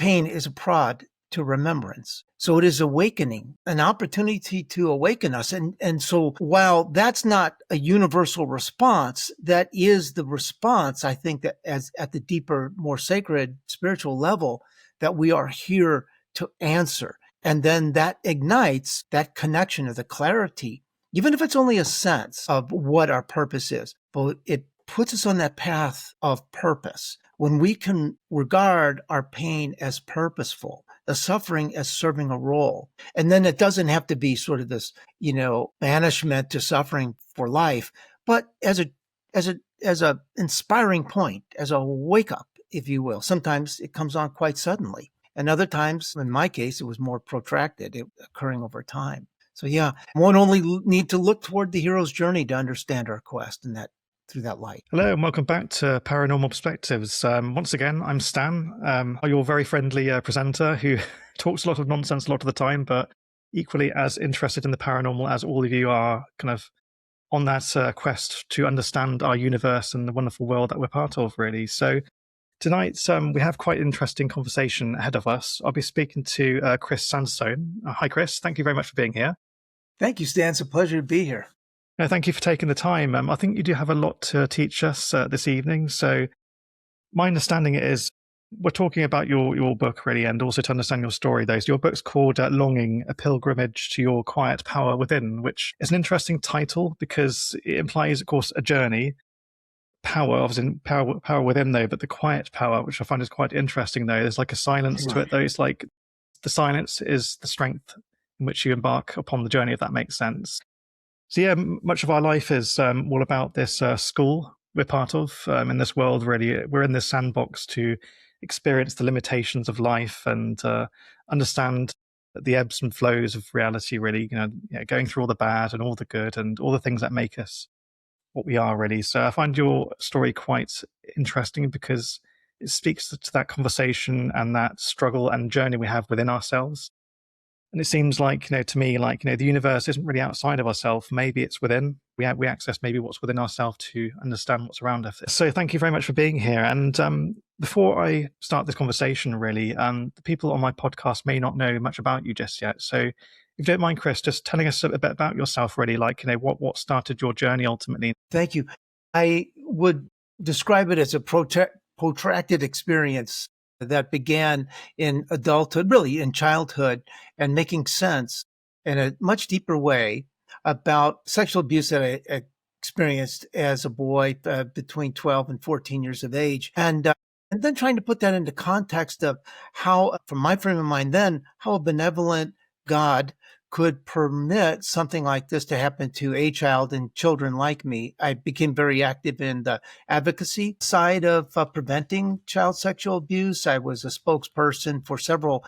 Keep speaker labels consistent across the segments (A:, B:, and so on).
A: pain is a prod to remembrance. So it is awakening, an opportunity to awaken us. And so while that's not a universal response, that is the response, I think, that as at the deeper, more sacred spiritual level, that we are here to answer. And then that ignites that connection of the clarity, even if it's only a sense of what our purpose is. But it puts us on that path of purpose. When we can regard our pain as purposeful, the suffering as serving a role. And then it doesn't have to be sort of this, banishment to suffering for life, but as a inspiring point, as a wake up, if you will. Sometimes it comes on quite suddenly. And other times, in my case, it was more protracted, occurring over time. So yeah, one only need to look toward the hero's journey to understand our quest and that through that light.
B: Hello and welcome back to Paranormal Perspectives. Once again, I'm Stan, your very friendly presenter who talks a lot of nonsense a lot of the time, but equally as interested in the paranormal as all of you are, kind of on that quest to understand our universe and the wonderful world that we're part of, really. So tonight, we have quite an interesting conversation ahead of us. I'll be speaking to Chris Sansone. Hi, Chris. Thank you very much for being here.
A: Thank you, Stan. It's a pleasure to be here.
B: No, thank you for taking the time. I think you do have a lot to teach us this evening. So my understanding is we're talking about your book, really, and also to understand your story, though. So your book's called Longing, A Pilgrimage to Your Quiet Power Within, which is an interesting title because it implies, of course, a journey. Power, obviously, power within, though, but the quiet power, which I find is quite interesting, though. There's like a silence to it, though. It's like the silence is the strength in which you embark upon the journey, if that makes sense. So yeah, much of our life is all about this school we're part of in this world, really. We're in this sandbox to experience the limitations of life and understand the ebbs and flows of reality, really, going through all the bad and all the good and all the things that make us what we are, really. So I find your story quite interesting because it speaks to that conversation and that struggle and journey we have within ourselves. And it seems like, to me, the universe isn't really outside of ourselves. Maybe it's within. We access maybe what's within ourselves to understand what's around us. So thank you very much for being here. And before I start this conversation, really, the people on my podcast may not know much about you just yet. So if you don't mind, Chris, just telling us a bit about yourself, really, what started your journey ultimately.
A: Thank you. I would describe it as a protracted experience that began in adulthood, really in childhood, and making sense in a much deeper way about sexual abuse that I experienced as a boy between 12 and 14 years of age. And then trying to put that into context of how, from my frame of mind then, how a benevolent God could permit something like this to happen to a child and children like me. I became very active in the advocacy side of preventing child sexual abuse. I was a spokesperson for several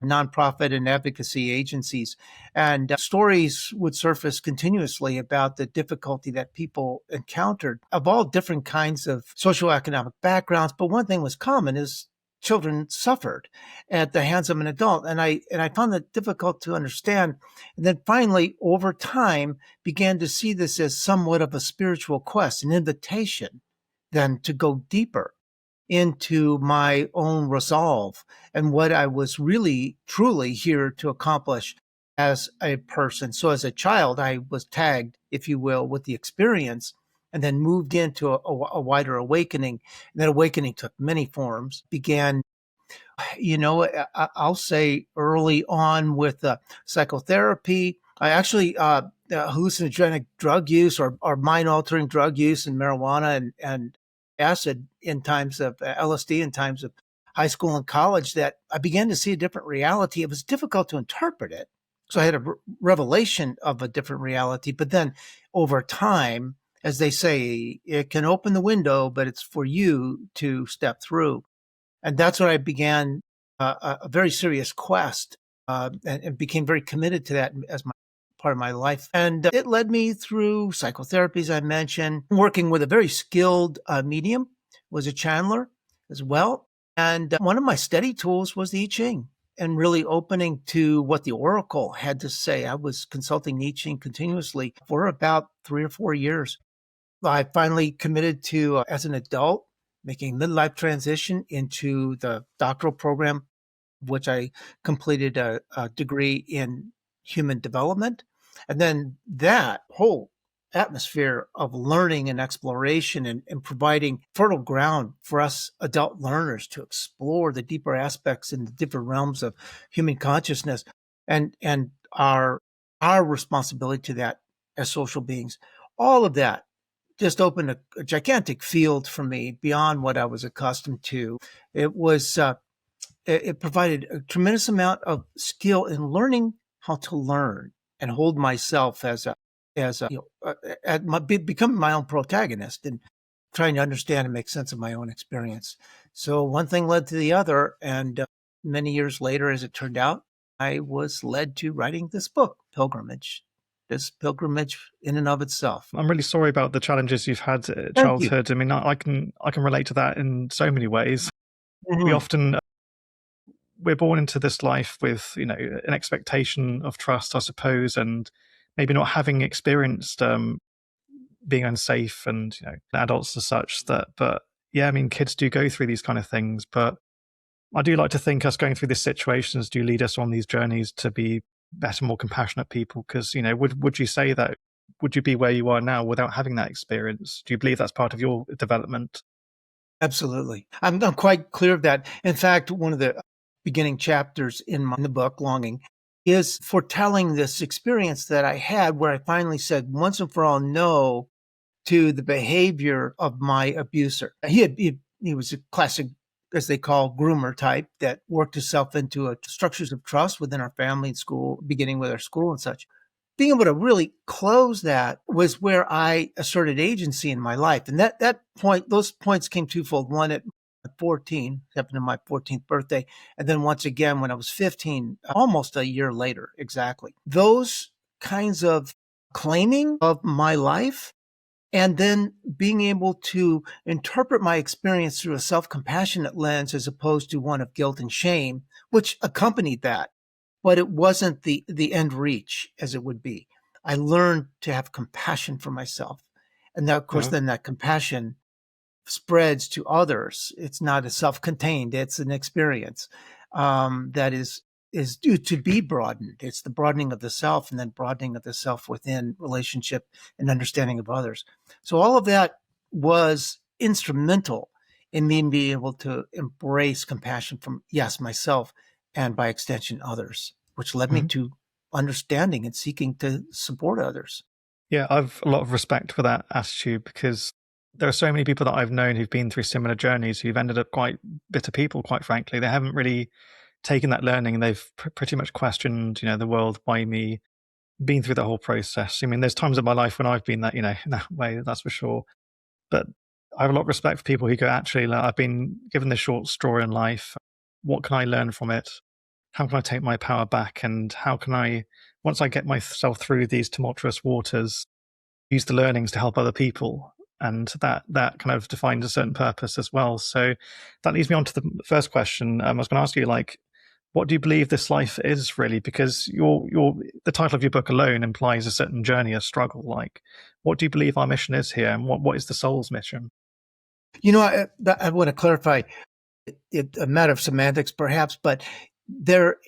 A: nonprofit and advocacy agencies, and stories would surface continuously about the difficulty that people encountered of all different kinds of socioeconomic backgrounds. But one thing was common is children suffered at the hands of an adult. And I found that difficult to understand. And then finally, over time, began to see this as somewhat of a spiritual quest, an invitation then to go deeper into my own resolve and what I was really, truly here to accomplish as a person. So as a child, I was tagged, if you will, with the experience, and then moved into a wider awakening. And that awakening took many forms, began, I'll say early on with psychotherapy. I actually, hallucinogenic drug use or mind-altering drug use and marijuana and acid in times of LSD in times of high school and college, that I began to see a different reality. It was difficult to interpret it. So I had a revelation of a different reality. But then over time, as they say, it can open the window, but it's for you to step through. And that's when I began a very serious quest and became very committed to that as my part of my life. And it led me through psychotherapy, as I mentioned, working with a very skilled medium, was a channeler as well. And one of my study tools was the I Ching, and really opening to what the Oracle had to say. I was consulting I Ching continuously for about 3 or 4 years. I finally committed to, as an adult, making midlife transition into the doctoral program which I completed a degree in human development. And then that whole atmosphere of learning and exploration and providing fertile ground for us adult learners to explore the deeper aspects in the different realms of human consciousness and our responsibility to that as social beings. All of that just opened a gigantic field for me beyond what I was accustomed to. It was it provided a tremendous amount of skill in learning how to learn and hold myself as a at my, becoming my own protagonist and trying to understand and make sense of my own experience. So one thing led to the other, and many years later, as it turned out, I was led to writing this book, Pilgrimage. This pilgrimage in and of itself.
B: I'm really sorry about the challenges you've had at
A: Thank you.
B: childhood. I mean, I can relate to that in so many ways. We
A: Mhm.
B: often we're born into this life with, you know, an expectation of trust, I suppose, and maybe not having experienced being unsafe and, you know, adults as such. That, but yeah, I mean, kids do go through these kind of things, but I do like to think us going through these situations do lead us on these journeys to be better, more compassionate people. Because, you know, would you say that, would you be where you are now without having that experience? Do you believe that's part of your development?
A: Absolutely. I'm quite clear of that. In fact, one of the beginning chapters in the book, Longing, is foretelling this experience that I had where I finally said once and for all no to the behavior of my abuser. He was a classic, as they call, groomer type that worked himself into structures of trust within our family and school, beginning with our school and such. Being able to really close that was where I asserted agency in my life. And that point, those points came twofold. One at 14, happened to my 14th birthday. And then once again, when I was 15, almost a year later, exactly. Those kinds of claiming of my life and then being able to interpret my experience through a self-compassionate lens as opposed to one of guilt and shame, which accompanied that, but it wasn't the end reach as it would be. I learned to have compassion for myself. And that, of course,
B: Yeah.
A: then that compassion spreads to others. It's not a self-contained, it's an experience that is due to be broadened. It's the broadening of the self and then broadening of the self within relationship and understanding of others. So all of that was instrumental in me being able to embrace compassion from, yes, myself and by extension others, which led me
B: Mhm.
A: to understanding and seeking to support others.
B: Yeah, I've a lot of respect for that attitude because there are so many people that I've known who've been through similar journeys who've ended up quite bitter people, quite frankly. They haven't really taken that learning and they've pretty much questioned, you know, the world, why me, been through the whole process. I mean, there's times in my life when I've been that, you know, in that way, that's for sure. But I have a lot of respect for people who go, actually, like, I've been given this short straw in life. What can I learn from it? How can I take my power back? And how can I, once I get myself through these tumultuous waters, use the learnings to help other people? And that kind of defines a certain purpose as well. So that leads me on to the first question. I was going to ask you, like, what do you believe this life is really? Because your the title of your book alone implies a certain journey, a struggle. Like, what do you believe our mission is here, and what is the soul's mission?
A: You know, I want to clarify a matter of semantics perhaps, but there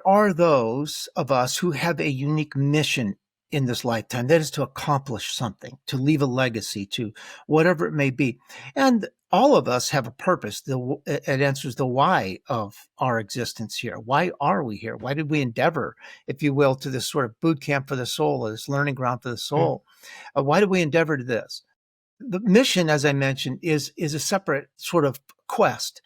A: are those of us who have a unique mission in this lifetime. That is to accomplish something, to leave a legacy, to whatever it may be. And all of us have a purpose. It answers the why of our existence here. Why are we here? Why did we endeavor, if you will, to this sort of boot camp for the soul, this learning ground for the
B: Mm.
A: soul? Why did we endeavor to this? The mission, as I mentioned, is a separate sort of quest,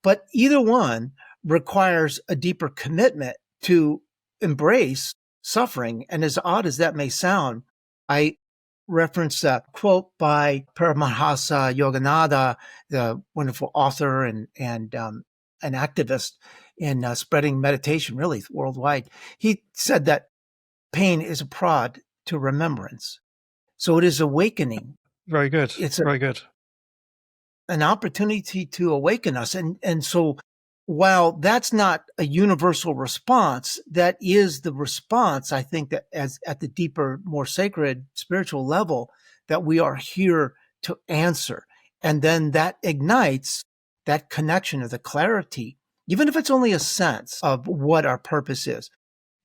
A: but either one requires a deeper commitment to embrace suffering. And as odd as that may sound, I reference a quote by Paramahansa Yogananda, the wonderful author and an activist in spreading meditation really worldwide. He said that pain is a prod to remembrance. So it is awakening.
B: Very good.
A: It's
B: Very good.
A: an opportunity to awaken us. And so while that's not a universal response, that is the response, I think, that as at the deeper, more sacred spiritual level, that we are here to answer. And then that ignites that connection of the clarity even if it's only a sense of what our purpose is.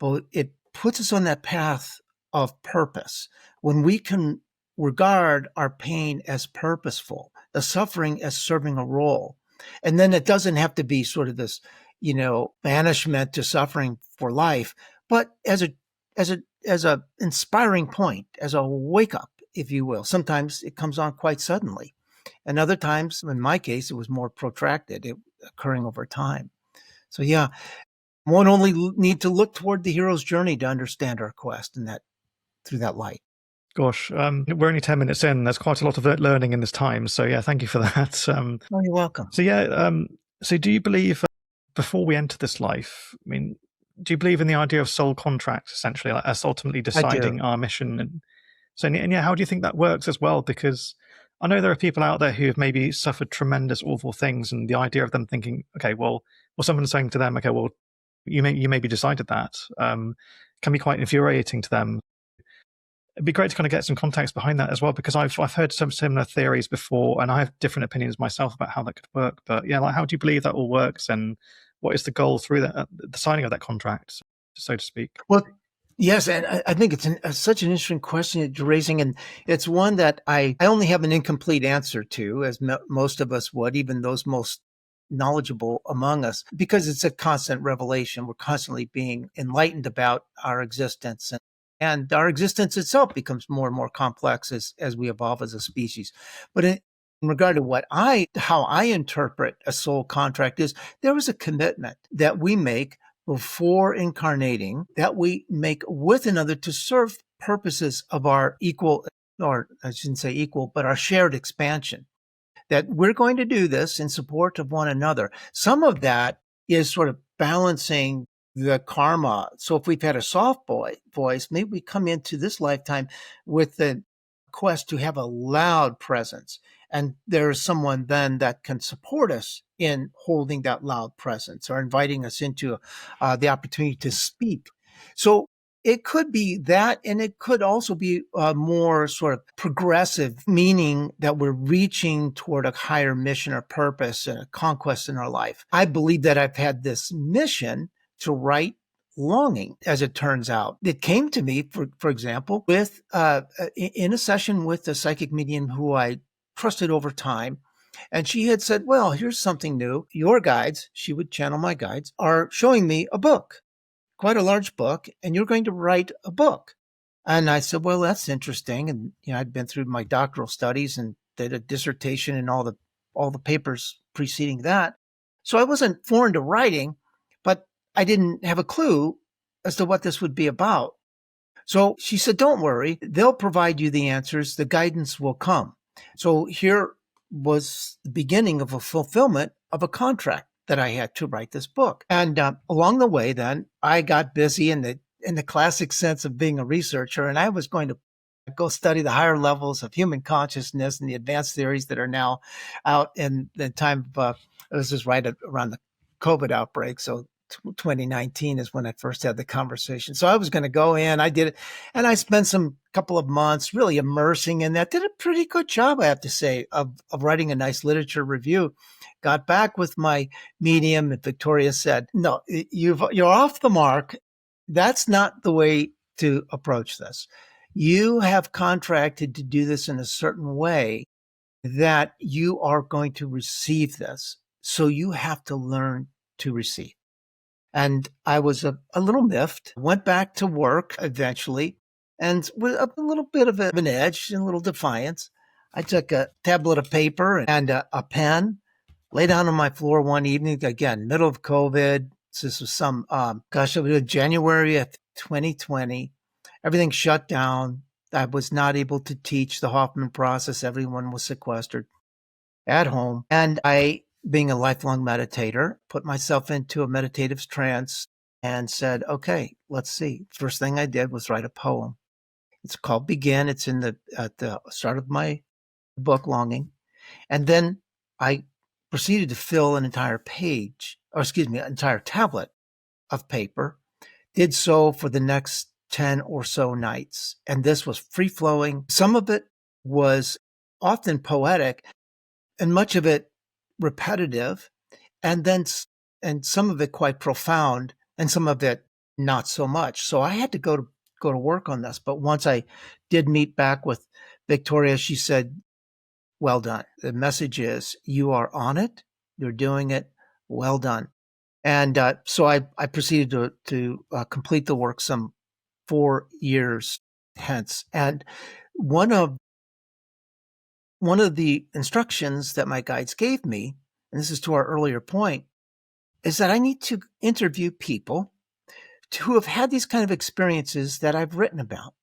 A: But it puts us on that path of purpose when we can regard our pain as purposeful, the suffering as serving a role. And then it doesn't have to be sort of this, banishment to suffering for life, but as a inspiring point, as a wake up, if you will. Sometimes it comes on quite suddenly. And other times, in my case, it was more protracted, it occurring over time. So yeah, one only need to look toward the hero's journey to understand our quest and that through that light.
B: Gosh, we're only 10 minutes in. There's quite a lot of learning in this time. So yeah, thank you for that.
A: Oh, you're welcome.
B: So yeah, so do you believe before we enter this life, I mean, do you believe in the idea of soul contract, essentially, like us ultimately deciding our mission? And so, and yeah, how do you think that works as well? Because I know there are people out there who have maybe suffered tremendous, awful things, and the idea of them thinking, okay, well, or someone saying to them, okay, well, you maybe decided that, can be quite infuriating to them. It'd be great to kind of get some context behind that as well, because I've heard some similar theories before, and I have different opinions myself about how that could work. But yeah, like how do you believe that all works, and what is the goal through that, the signing of that contract, so to speak?
A: Well, yes, and I think it's such an interesting question that you're raising, and it's one that I only have an incomplete answer to, as most of us would, even those most knowledgeable among us, because it's a constant revelation. We're constantly being enlightened about our existence, and our existence itself becomes more and more complex as we evolve as a species. But in regard to how I interpret a soul contract is there is a commitment that we make before incarnating, that we make with another to serve purposes of our equal, or I shouldn't say equal, but our shared expansion. That we're going to do this in support of one another. Some of that is sort of balancing the karma. So if we've had a soft voice, maybe we come into this lifetime with the quest to have a loud presence. And there is someone then that can support us in holding that loud presence or inviting us into the opportunity to speak. So it could be that, and it could also be more sort of progressive, meaning that we're reaching toward a higher mission or purpose and a conquest in our life. I believe that I've had this mission to write longing, as it turns out. It came to me, for example, with in a session with a psychic medium who I trusted over time. And she had said, well, here's something new. Your guides, she would channel my guides, are showing me a book, quite a large book, and you're going to write a book. And I said, well, that's interesting. And I'd been through my doctoral studies and did a dissertation and all the papers preceding that. So I wasn't foreign to writing, but I didn't have a clue as to what this would be about. So she said, don't worry, they'll provide you the answers. The guidance will come. So here was the beginning of a fulfillment of a contract that I had to write this book. And along the way, then I got busy in the classic sense of being a researcher, and I was going to go study the higher levels of human consciousness and the advanced theories that are now out in the time of, this is right around the COVID outbreak. So 2019 is when I first had the conversation. So I was going to go in, I did it, and I spent some couple of months really immersing in that. Did a pretty good job, I have to say, of writing a nice literature review. Got back with my medium, and Victoria said, no, you're off the mark. That's not the way to approach this. You have contracted to do this in a certain way that you are going to receive this. So you have to learn to receive. And I was a little miffed, went back to work eventually, and with a little bit of an edge and a little defiance, I took a tablet of paper and a pen, lay down on my floor one evening, again, middle of COVID. This was it was January of 2020. Everything shut down. I was not able to teach the Hoffman process. Everyone was sequestered at home. And I, being a lifelong meditator, put myself into a meditative trance and said, okay, let's see. First thing I did was write a poem. It's called Begin. It's at the start of my book, Longing. And then I proceeded to fill an entire entire tablet of paper. Did so for the next 10 or so nights. And this was free flowing. Some of it was often poetic and much of it repetitive. And then and some of it quite profound, and some of it not so much. So I had to go to work on this. But once I did meet back with Victoria, she said, "Well done. The message is you are on it. You're doing it. Well done." And so I proceeded to complete the work some 4 years hence. And one of the instructions that my guides gave me, and this is to our earlier point, is that I need to interview people who have had these kind of experiences that I've written about.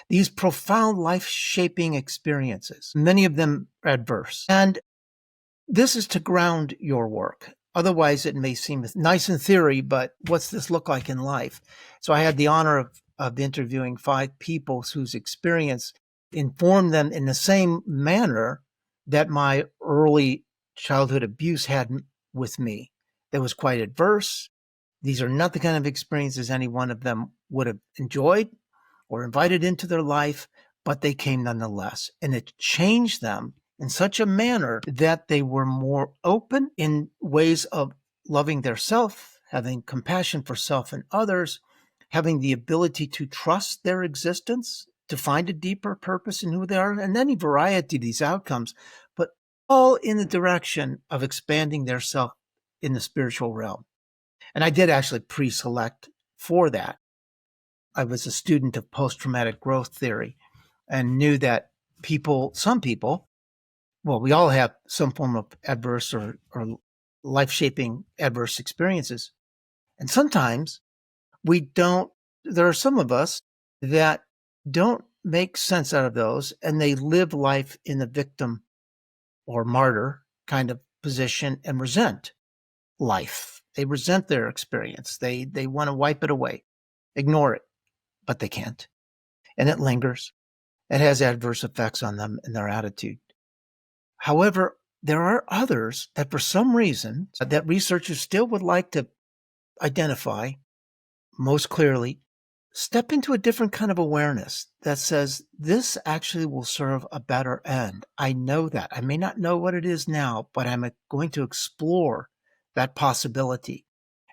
A: These profound life-shaping experiences, many of them adverse. And this is to ground your work. Otherwise, it may seem nice in theory, but what's this look like in life? So I had the honor of interviewing 5 people whose experience informed them in the same manner that my early childhood abuse had with me. That was quite adverse. These are not the kind of experiences any one of them would have enjoyed or invited into their life, but they came nonetheless. And it changed them in such a manner that they were more open in ways of loving their self, having compassion for self and others, having the ability to trust their existence, to find a deeper purpose in who they are, and any variety of these outcomes, but all in the direction of expanding their self in the spiritual realm. And I did actually pre-select for that. I was a student of post-traumatic growth theory and knew that some people, well, we all have some form of adverse or life-shaping adverse experiences. And sometimes there are some of us that don't make sense out of those, and they live life in the victim or martyr kind of position and resent life. They resent their experience. They want to wipe it away, ignore it, but they can't. And it lingers. It has adverse effects on them and their attitude. However, there are others that for some reason that researchers still would like to identify most clearly, step into a different kind of awareness that says, this actually will serve a better end. I know that. I may not know what it is now, but I'm going to explore that possibility.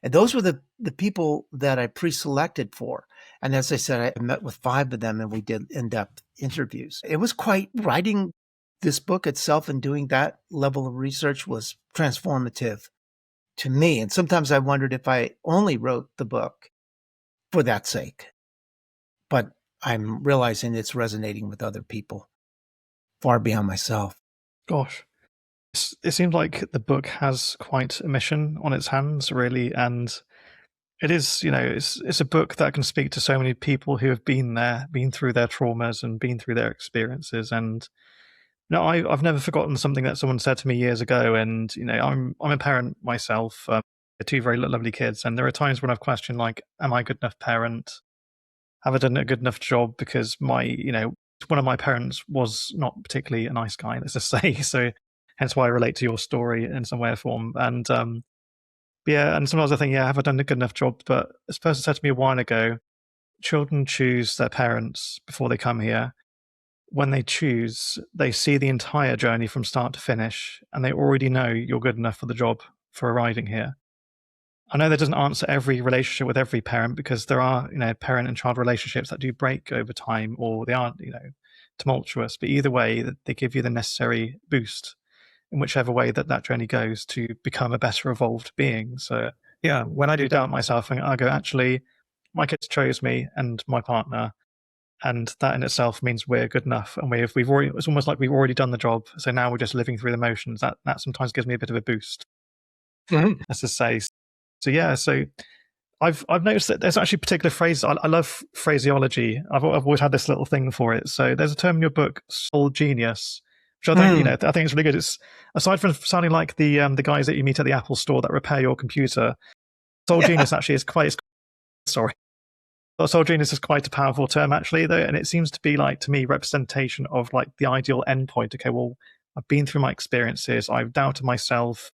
A: And those were the people that I pre-selected for. And as I said, I met with 5 of them and we did in-depth interviews. It was quite, writing this book itself and doing that level of research was transformative to me. And sometimes I wondered if I only wrote the book for that sake. But I'm realizing it's resonating with other people far beyond myself.
B: Gosh. It seems like the book has quite a mission on its hands, really, and it is, it's a book that can speak to so many people who have been there, been through their traumas and been through their experiences. And I've never forgotten something that someone said to me years ago. And I'm a parent myself, 2 very lovely kids, and there are times when I've questioned, like, am I a good enough parent? Have I done a good enough job? Because one of my parents was not particularly a nice guy, let's just say. So hence why I relate to your story in some way or form. And and sometimes I think, have I done a good enough job? But this person said to me a while ago, children choose their parents before they come here. When they choose, they see the entire journey from start to finish, and they already know you're good enough for the job for arriving here. I know that doesn't answer every relationship with every parent, because there are, parent and child relationships that do break over time, or they aren't, tumultuous. But either way, they give you the necessary boost in whichever way that journey goes to become a better evolved being. So yeah, when I do doubt myself, I go, actually, my kids chose me and my partner, and that in itself means we're good enough. And it's almost like we've already done the job. So now we're just living through the motions. That sometimes gives me a bit of a boost.
A: Mm-hmm.
B: As to say. So yeah, so I've noticed that there's actually particular phrases. I love phraseology. I've always had this little thing for it. So there's a term in your book, soul genius, which I think I think it's really good. It's, aside from sounding like the guys that you meet at the Apple store that repair your computer, soul genius actually is quite. Sorry, soul genius is quite a powerful term actually, though, and it seems to be, like, to me, representation of, like, the ideal endpoint. Okay, well, I've been through my experiences. I've doubted myself.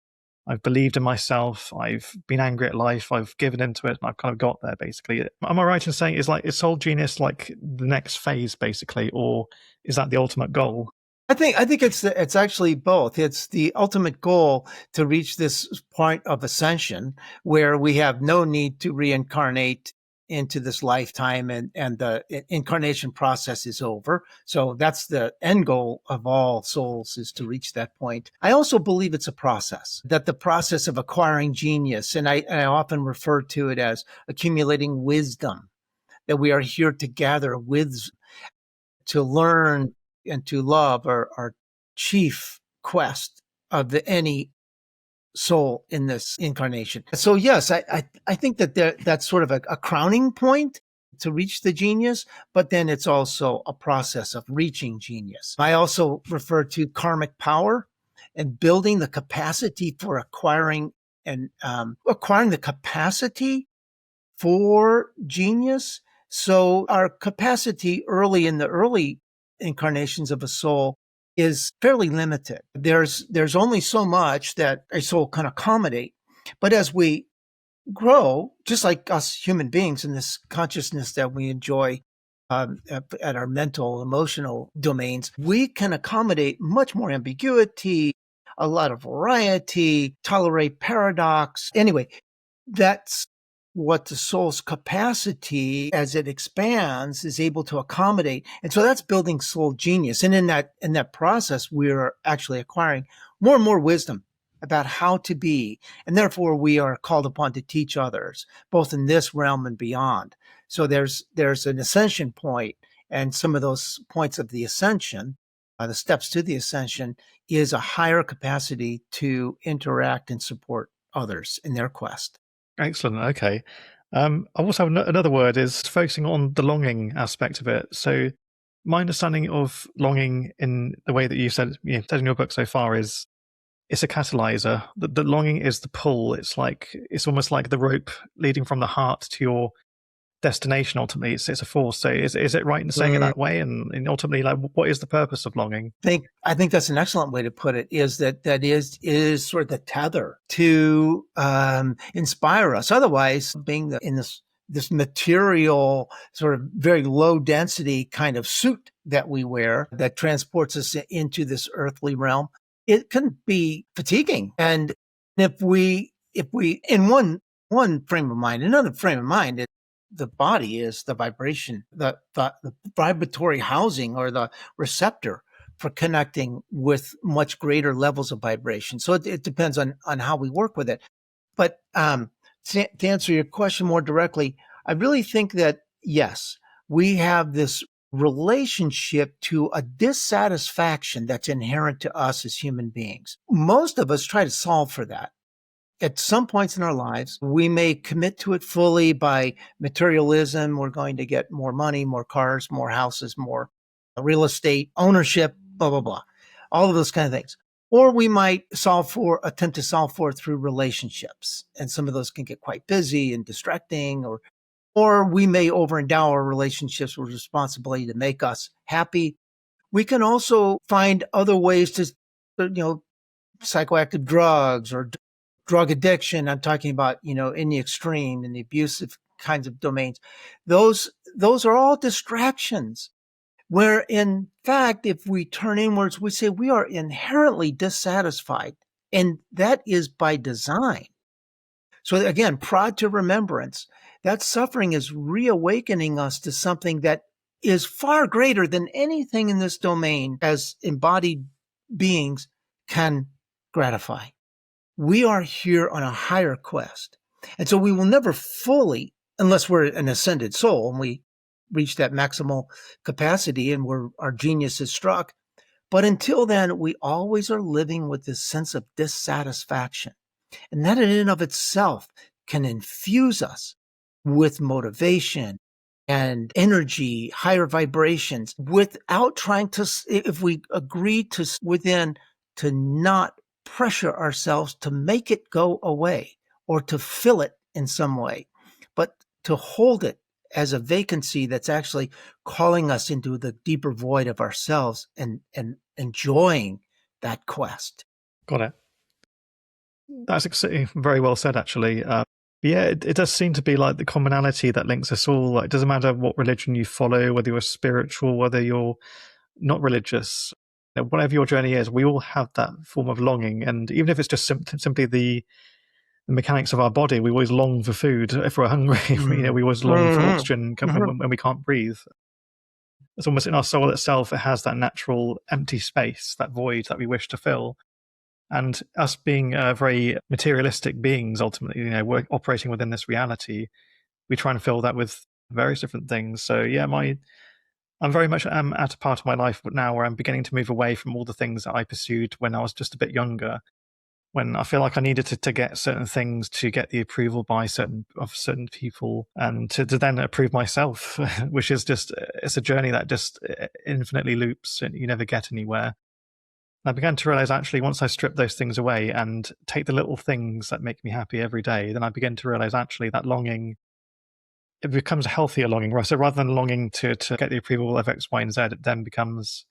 B: I've believed in myself. I've been angry at life. I've given into it, and I've kind of got there, basically. Am I right in saying is soul genius like the next phase, basically, or is that the ultimate goal?
A: I think it's actually both. It's the ultimate goal to reach this point of ascension where we have no need to reincarnate into this lifetime, and the incarnation process is over. So that's the end goal of all souls, is to reach that point. I also believe it's a process, that the process of acquiring genius, and I often refer to it as accumulating wisdom, that we are here to gather with, to learn and to love, our chief quest of any soul in this incarnation. So yes, I think that that's sort of a crowning point to reach the genius, but then it's also a process of reaching genius. I also refer to karmic power and building the capacity for acquiring, and acquiring the capacity for genius. So our capacity early in the early incarnations of a soul is fairly limited. There's only so much that a soul can accommodate. But as we grow, just like us human beings in this consciousness that we enjoy, at our mental, emotional domains, we can accommodate much more ambiguity, a lot of variety, tolerate paradox. Anyway, that's what the soul's capacity, as it expands, is able to accommodate. And so that's building soul genius. And in that process, we're actually acquiring more and more wisdom about how to be. And therefore we are called upon to teach others, both in this realm and beyond. So there's an ascension point, and some of those points of the ascension, the steps to the ascension, is a higher capacity to interact and support others in their quest.
B: Excellent. Okay. I also have another word is focusing on the longing aspect of it. So my understanding of longing in the way that you said in your book so far is it's a catalyzer. The longing is the pull. It's almost like the rope leading from the heart to your destination. Ultimately, it's a force. So is it right in saying it that way? And ultimately, like, what is the purpose of longing?
A: I think that's an excellent way to put it. Is that is sort of the tether to inspire us. Otherwise, being in this material, sort of very low density kind of suit that we wear that transports us into this earthly realm, it can be fatiguing. And if we in one frame of mind, another frame of mind, the body is the vibration, the vibratory housing, or the receptor for connecting with much greater levels of vibration. So it depends on how we work with it. But to answer your question more directly, I really think that, yes, we have this relationship to a dissatisfaction that's inherent to us as human beings. Most of us try to solve for that. At some points in our lives, we may commit to it fully by materialism. We're going to get more money, more cars, more houses, more real estate ownership, blah, blah, blah. All of those kind of things. Or we might attempt to solve for it through relationships. And some of those can get quite busy and distracting, or we may overendow our relationships with responsibility to make us happy. We can also find other ways to, psychoactive drugs or drug addiction. I'm talking about, in the extreme, in the abusive kinds of domains. Those are all distractions, where in fact, if we turn inwards, we say we are inherently dissatisfied, and that is by design. So again, prod to remembrance, that suffering is reawakening us to something that is far greater than anything in this domain as embodied beings can gratify. We are here on a higher quest. And so we will never fully, unless we're an ascended soul and we reach that maximal capacity and our genius is struck. But until then, we always are living with this sense of dissatisfaction. And that in and of itself can infuse us with motivation and energy, higher vibrations, without trying to, if we agree to within, to not pressure ourselves to make it go away or to fill it in some way, but to hold it as a vacancy that's actually calling us into the deeper void of ourselves and enjoying that quest.
B: Got it. That's very well said, actually. Yeah, it does seem to be like the commonality that links us all. Like, it doesn't matter what religion you follow, whether you're spiritual, whether you're not religious. whatever your journey is, we all have that form of longing. And even if it's just simply the mechanics of our body, we always long for food if we're hungry. We always long for oxygen when we can't breathe. It's almost in our soul itself, it has that natural empty space, that void that we wish to fill. And us being very materialistic beings, ultimately, we're operating within this reality. We try and fill that with various different things. So yeah, I'm very much at a part of my life now where I'm beginning to move away from all the things that I pursued when I was just a bit younger, when I feel like I needed to get certain things to get the approval by certain people, and to then approve myself, which is it's a journey that just infinitely loops and you never get anywhere. I began to realize, actually, once I strip those things away and take the little things that make me happy every day, then I begin to realize, actually, that longing, it becomes a healthier longing. So rather than longing to get the approval of X, Y, and Z, it then becomes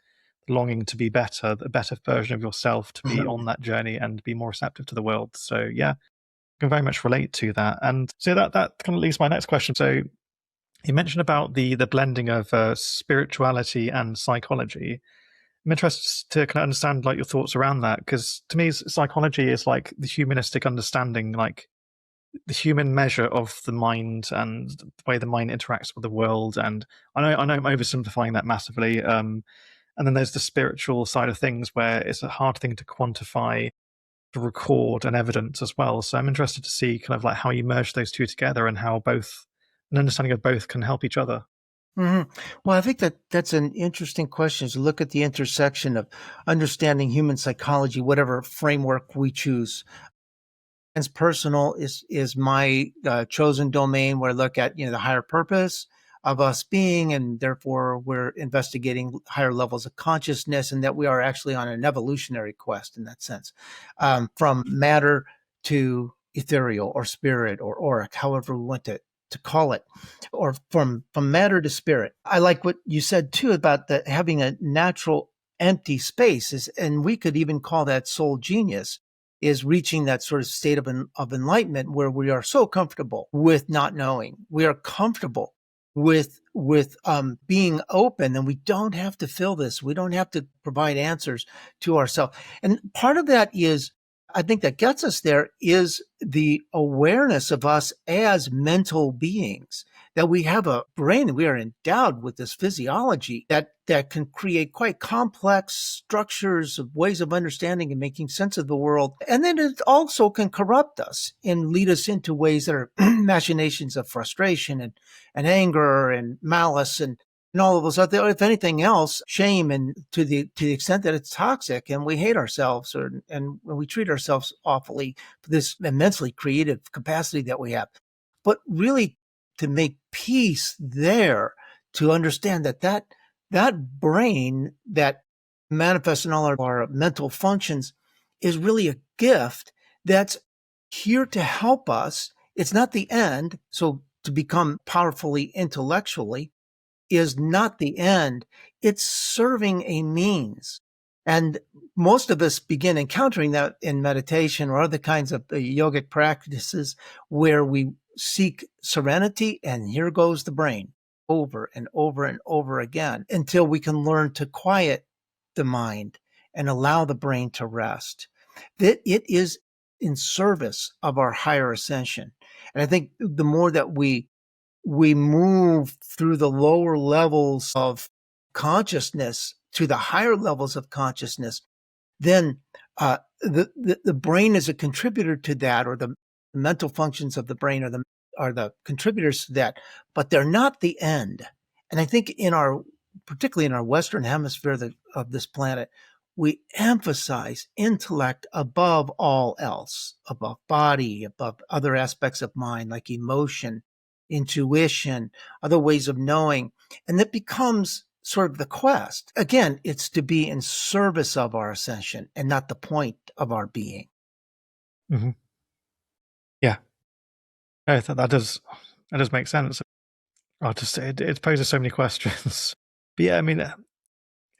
B: longing to be better, the better version of yourself, to be on that journey and be more receptive to the world. So yeah, I can very much relate to that. And so that kind of leads to my next question. So you mentioned about the blending of spirituality and psychology. I'm interested to kind of understand like your thoughts around that, because to me, psychology is like the humanistic understanding, like the human measure of the mind and the way the mind interacts with the world. And I know I'm oversimplifying that massively. And then there's the spiritual side of things where it's a hard thing to quantify, to record, and evidence as well. So I'm interested to see kind of like how you merge those two together and how an understanding of both can help each other.
A: Mm-hmm. Well, I think that's an interesting question, is to look at the intersection of understanding human psychology, whatever framework we choose. Transpersonal is my chosen domain, where I look at the higher purpose of us being, and therefore we're investigating higher levels of consciousness, and that we are actually on an evolutionary quest in that sense, from matter to ethereal or spirit or auric, however we want to call it, or from matter to spirit. I like what you said too about having a natural empty space, and we could even call that soul genius, is reaching that sort of state of enlightenment where we are so comfortable with not knowing. We are comfortable with being open, and we don't have to fill this. We don't have to provide answers to ourselves. And part of that is, I think that gets us there, is the awareness of us as mental beings, that we have a brain, and we are endowed with this physiology that can create quite complex structures of ways of understanding and making sense of the world. And then it also can corrupt us and lead us into ways that are machinations of frustration and anger and malice and all of those other, if anything else, shame, and to the extent that it's toxic, and we hate ourselves, and we treat ourselves awfully for this immensely creative capacity that we have. But really, to make peace there, to understand that brain that manifests in all our mental functions is really a gift that's here to help us. It's not the end. So to become powerfully intellectually is not the end. It's serving a means. And most of us begin encountering that in meditation or other kinds of yogic practices, where we seek serenity, and here goes the brain over and over and over again, until we can learn to quiet the mind and allow the brain to rest. That it is in service of our higher ascension. And I think the more that we move through the lower levels of consciousness to the higher levels of consciousness, then the brain is a contributor to that, or the mental functions of the brain are the contributors to that, but they're not the end. And I think particularly in our Western hemisphere of this planet, we emphasize intellect above all else, above body, above other aspects of mind like emotion, intuition, other ways of knowing. And that becomes sort of the quest. Again, it's to be in service of our ascension and not the point of our being.
B: Mm-hmm. Yeah. No, that does make sense. It poses so many questions. But yeah, I mean,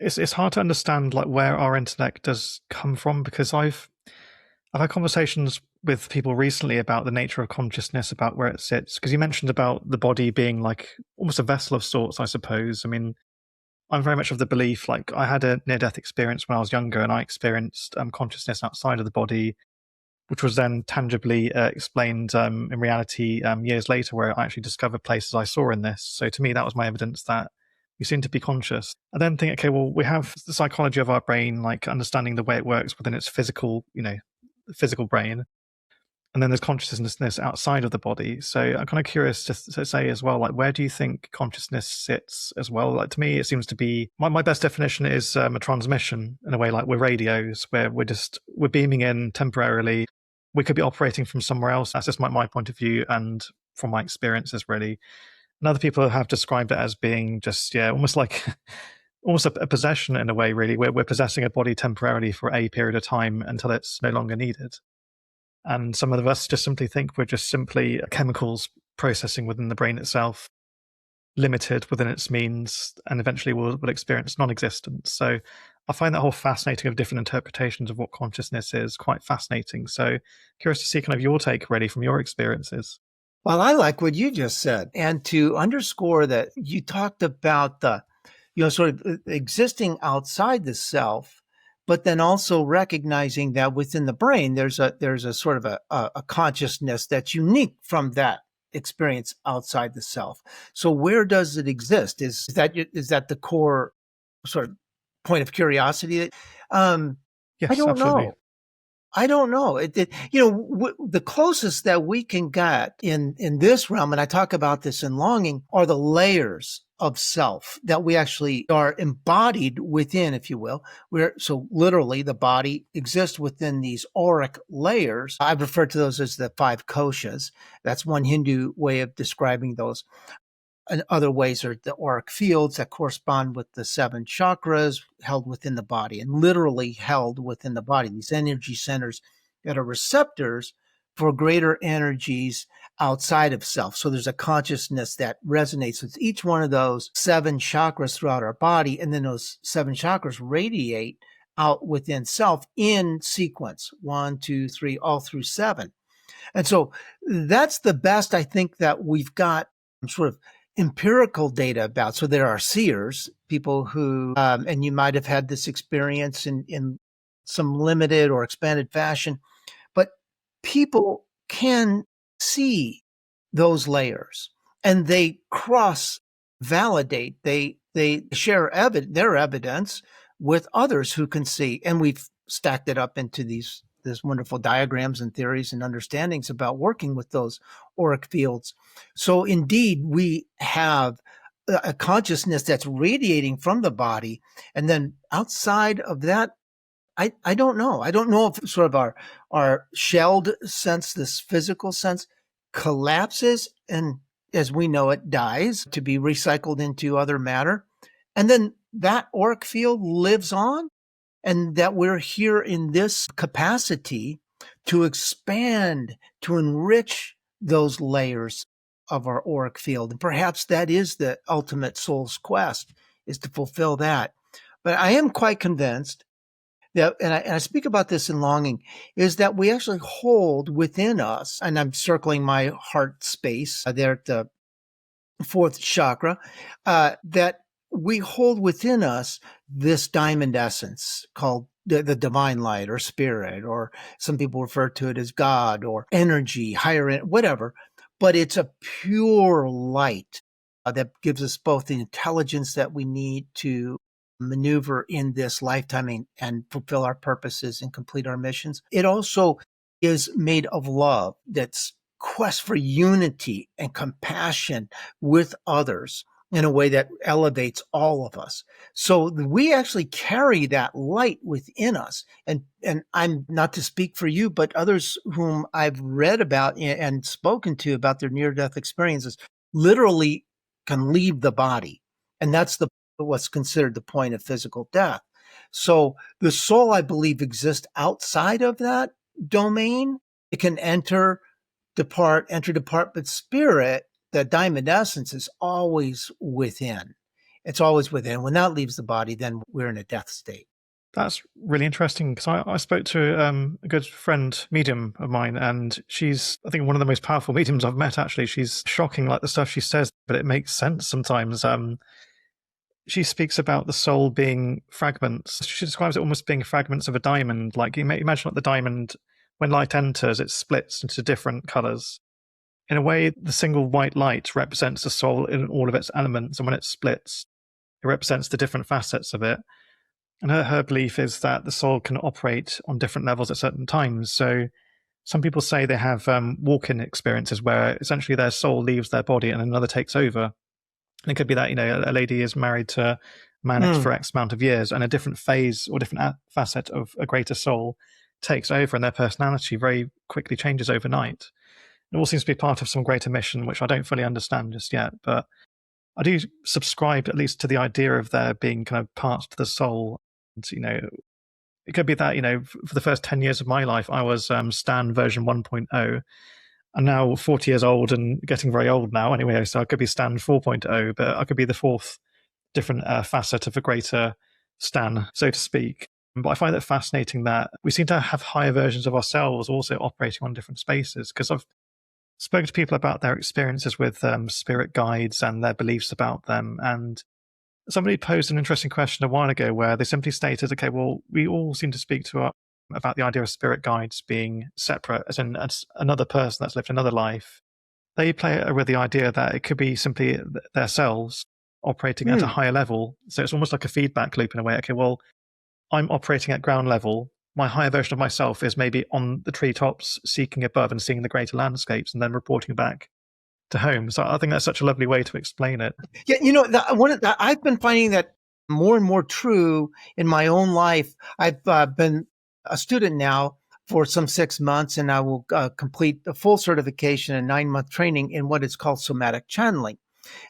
B: it's hard to understand like where our intellect does come from, because I've had conversations with people recently about the nature of consciousness, about where it sits. Because you mentioned about the body being like almost a vessel of sorts, I suppose. I mean, I'm very much of the belief, like I had a near-death experience when I was younger, and I experienced consciousness outside of the body, which was then tangibly explained in reality years later, where I actually discovered places I saw in this. So to me, that was my evidence that we seem to be conscious. I then think, okay, well, we have the psychology of our brain, like understanding the way it works within its physical, physical brain. And then there's consciousness outside of the body. So I'm kind of curious to say as well, like, where do you think consciousness sits as well? Like, to me, it seems to be, my best definition is a transmission in a way, like we're radios, where we're beaming in temporarily. We could be operating from somewhere else. That's just my point of view and from my experiences, really. And other people have described it as being just, almost like almost a possession in a way, really. We're possessing a body temporarily for a period of time until it's no longer needed. And some of us just simply think we're just simply chemicals processing within the brain itself, limited within its means, and eventually we'll experience non-existence. So I find that whole fascinating of different interpretations of what consciousness is quite fascinating. So curious to see kind of your take, really, from your experiences.
A: Well, I like what you just said. And to underscore that, you talked about the, sort of existing outside the self, but then also recognizing that within the brain, there's a sort of a consciousness that's unique from that experience outside the self. So where does it exist? Is that the core sort of point of curiosity?
B: Yes,
A: I don't
B: absolutely.
A: know. I don't know. The closest that we can get in this realm, and I talk about this in Longing, are the layers of self that we actually are embodied within, if you will. So literally the body exists within these auric layers. I refer to those as the 5 koshas. That's one Hindu way of describing those. And other ways are the auric fields that correspond with the 7 chakras held within the body, and literally held within the body, these energy centers that are receptors for greater energies outside of self. So there's a consciousness that resonates with each one of those 7 chakras throughout our body, and then those 7 chakras radiate out within self in sequence, 1, 2, 3, all through 7. And so that's the best I think that we've got sort of empirical data about. So there are seers, people who, and you might have had this experience in some limited or expanded fashion, but people can see those layers and they cross validate. They share their evidence with others who can see. And we've stacked it up into these wonderful diagrams and theories and understandings about working with those auric fields. So indeed, we have a consciousness that's radiating from the body. And then outside of that, I don't know. I don't know if sort of our shelled sense, this physical sense, collapses and, as we know it, dies to be recycled into other matter. And then that auric field lives on, and that we're here in this capacity to expand, to enrich those layers of our auric field. And perhaps that is the ultimate soul's quest, is to fulfill that. But I am quite convinced that, and I speak about this in Longing, is that we actually hold within us, and I'm circling my heart space there at the 4th chakra, that we hold within us this diamond essence called the divine light or spirit, or some people refer to it as God or energy, higher, whatever. But it's a pure light that gives us both the intelligence that we need to maneuver in this lifetime and fulfill our purposes and complete our missions. It also is made of love, that's quest for unity and compassion with others in a way that elevates all of us. So we actually carry that light within us. And I'm not to speak for you, but others whom I've read about and spoken to about their near-death experiences literally can leave the body. And that's what's considered the point of physical death. So the soul, I believe, exists outside of that domain. It can enter, depart, but spirit, the diamond essence, is always within. It's always within. When that leaves the body, then we're in a death state.
B: That's really interesting, because I spoke to a good friend, medium of mine, and she's, I think, one of the most powerful mediums I've met, actually. She's shocking, like the stuff she says, but it makes sense sometimes. she speaks about the soul being fragments. She describes it almost being fragments of a diamond. Like you may imagine, like the diamond, when light enters, it splits into different colors. In a way, the single white light represents the soul in all of its elements, and when it splits, it represents the different facets of it. And her belief is that the soul can operate on different levels at certain times. So some people say they have walk-in experiences where essentially their soul leaves their body and another takes over. And it could be that, a lady is married to a man X for X amount of years, and a different phase or different facet of a greater soul takes over, and their personality very quickly changes overnight. It all seems to be part of some greater mission, which I don't fully understand just yet. But I do subscribe at least to the idea of there being kind of parts to the soul. And, it could be that, for the first 10 years of my life, I was Stan version 1.0. I'm now 40 years old and getting very old now anyway, so I could be Stan 4.0, but I could be the fourth different facet of a greater Stan, so to speak. But I find it fascinating that we seem to have higher versions of ourselves also operating on different spaces, because I've spoken to people about their experiences with spirit guides and their beliefs about them. And somebody posed an interesting question a while ago where they simply stated, okay, well, we all seem to speak to about the idea of spirit guides being separate, as in as another person that's lived another life. They play with the idea that it could be simply themselves operating at a higher level. So it's almost like a feedback loop in a way. Okay, well, I'm operating at ground level. My higher version of myself is maybe on the treetops, seeking above and seeing the greater landscapes, and then reporting back to home. So I think that's such a lovely way to explain it.
A: Yeah, I've been finding that more and more true in my own life. I've been a student now for some 6 months, and I will complete the full certification and 9-month training in what is called somatic channeling.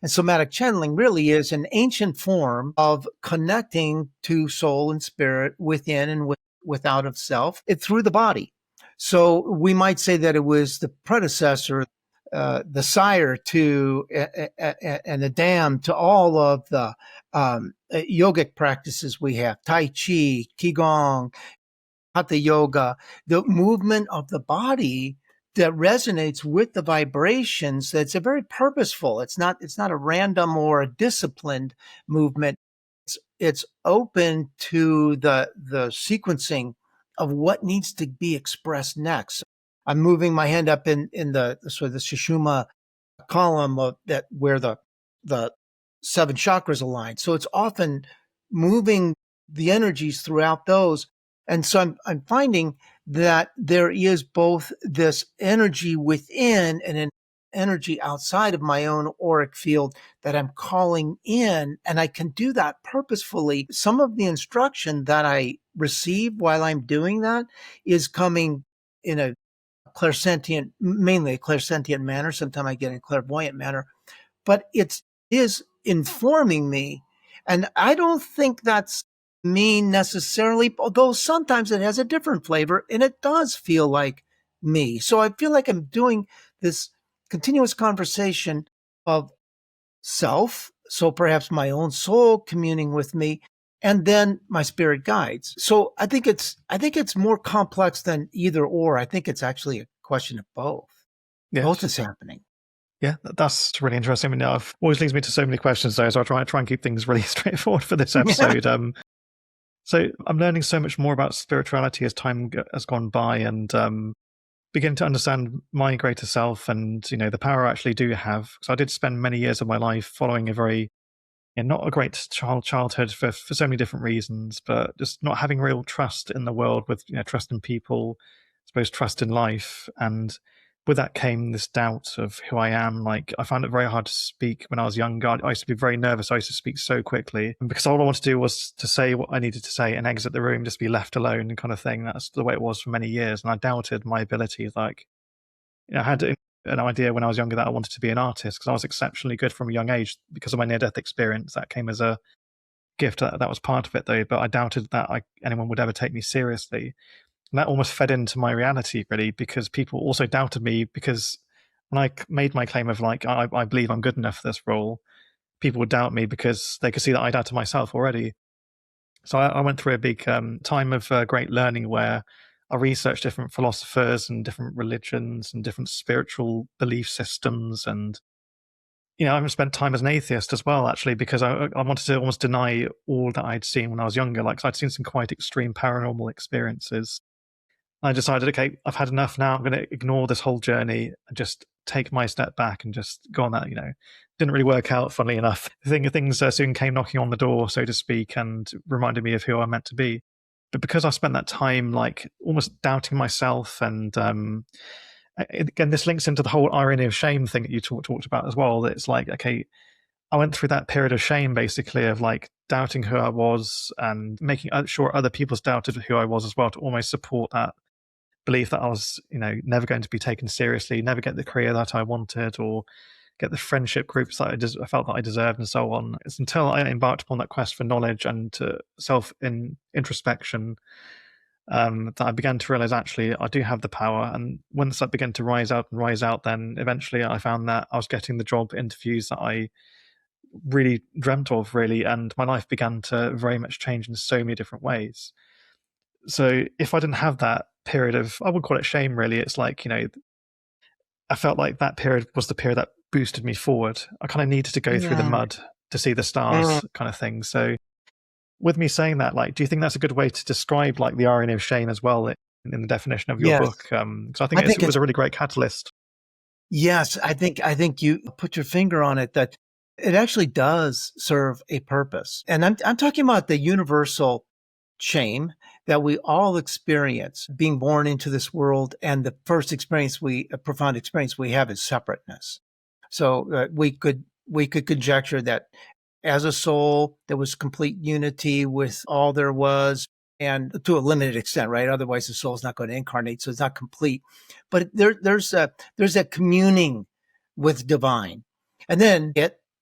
A: And somatic channeling really is an ancient form of connecting to soul and spirit within and without of self through the body. So we might say that it was the predecessor, the sire to and the dam to all of the yogic practices we have: Tai Chi, Qigong, Hatha Yoga, the movement of the body that resonates with the vibrations. That's a very purposeful. It's not a random or a disciplined movement. It's open to the sequencing of what needs to be expressed next. I'm moving my hand up in the sort of the Sushumna column of that where the 7 chakras align. So it's often moving the energies throughout those. And so I'm finding that there is both this energy within and an energy outside of my own auric field that I'm calling in, and I can do that purposefully. Some of the instruction that I receive while I'm doing that is coming in a clairsentient, mainly a clairsentient manner. Sometimes I get in a clairvoyant manner, but it is informing me. And I don't think that's me necessarily, although sometimes it has a different flavor and it does feel like me. So I feel like I'm doing this continuous conversation of self. So perhaps my own soul communing with me, and then my spirit guides. So I think it's more complex than either or. I think it's actually a question of both.
B: Yes.
A: Both is happening.
B: Yeah, that's really interesting. I mean, it always leads me to so many questions, though, so I'll try and keep things really straightforward for this episode. So I'm learning so much more about spirituality as time has gone by, and begin to understand my greater self and, the power I actually do have. So I did spend many years of my life following a very, not a great childhood for so many different reasons, but just not having real trust in the world with, trust in people, I suppose trust in life. And with that came this doubt of who I am. Like, I found it very hard to speak when I was younger. I used to be very nervous. I used to speak so quickly, and because all I wanted to do was to say what I needed to say and exit the room, just be left alone, kind of thing. That's the way it was for many years. And I doubted my abilities. Like, I had an idea when I was younger that I wanted to be an artist because I was exceptionally good from a young age because of my near-death experience. That came as a gift. That was part of it, though. But I doubted that anyone would ever take me seriously. And that almost fed into my reality, really, because people also doubted me, because when I made my claim of I believe I'm good enough for this role, people would doubt me because they could see that I doubted myself already. So I went through a big time of great learning where I researched different philosophers and different religions and different spiritual belief systems. And I spent time as an atheist as well, actually, because I wanted to almost deny all that I'd seen when I was younger. Like, so I'd seen some quite extreme paranormal experiences. I decided, okay, I've had enough now. I'm going to ignore this whole journey and just take my step back and just go on that. Didn't really work out, funnily enough. Things soon came knocking on the door, so to speak, and reminded me of who I'm meant to be. But because I spent that time like almost doubting myself, and again, this links into the whole irony of shame thing that you talked about as well. That it's like, okay, I went through that period of shame, basically, of like doubting who I was and making sure other people's doubted who I was as well, to almost support that belief that I was, never going to be taken seriously, never get the career that I wanted, or get the friendship groups that I felt that I deserved, and so on. It's until I embarked upon that quest for knowledge and introspection that I began to realize, actually, I do have the power. And once that began to rise out, then eventually I found that I was getting the job interviews that I really dreamt of, really, and my life began to very much change in so many different ways. So if I didn't have that period of, I would call it shame, really, it's like, I felt like that period was the period that boosted me forward. I kind of needed to go through the mud to see the stars, kind of thing. So with me saying that, like, do you think that's a good way to describe like the irony of shame as well in the definition of your book? Because I think it was a really great catalyst.
A: Yes, I think you put your finger on it, that it actually does serve a purpose. And I'm talking about the universal shame that we all experience being born into this world. And the first a profound experience we have is separateness. So we could conjecture that as a soul, there was complete unity with all there was, and to a limited extent, right? Otherwise, the soul is not going to incarnate, so it's not complete. But there's that communing with divine, and then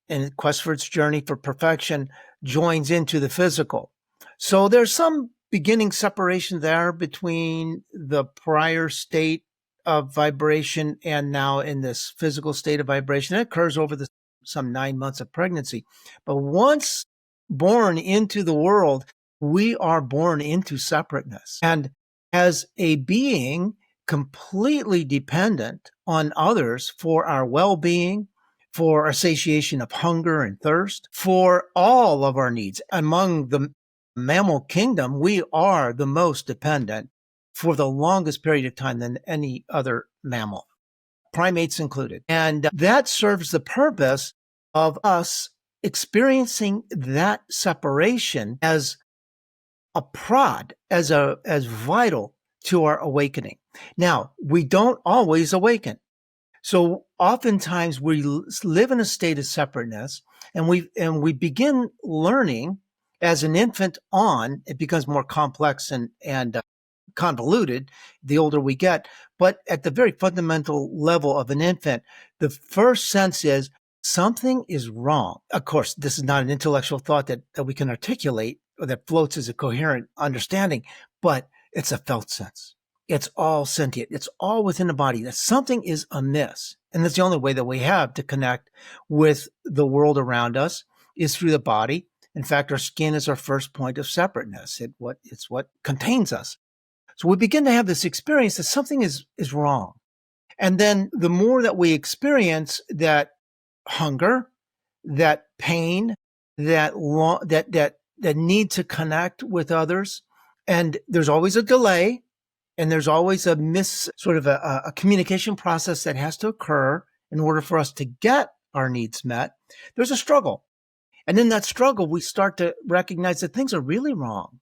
A: in quest for its journey for perfection, joins into the physical. So there's some beginning separation there between the prior state of vibration and now in this physical state of vibration. It occurs over some 9 months of pregnancy. But once born into the world, we are born into separateness. And as a being completely dependent on others for our well-being, for our satiation of hunger and thirst, for all of our needs. Among the mammal kingdom, we are the most dependent for the longest period of time than any other mammal, primates included. And that serves the purpose of us experiencing that separation as a prod, as vital to our awakening. Now, we don't always awaken. So oftentimes we live in a state of separateness, and we begin learning as an infant on. It becomes more complex and convoluted the older we get. But at the very fundamental level of an infant, the first sense is something is wrong. Of course, this is not an intellectual thought that we can articulate or that floats as a coherent understanding, but it's a felt sense. It's all sentient. It's all within the body. That something is amiss. And that's the only way that we have to connect with the world around us is through the body. In fact, our skin is our first point of separateness. It's what contains us. So we begin to have this experience that something is wrong. And then the more that we experience that hunger, that pain, that need to connect with others, and there's always a delay, and there's always a communication process that has to occur in order for us to get our needs met. There's a struggle. And in that struggle, we start to recognize that things are really wrong.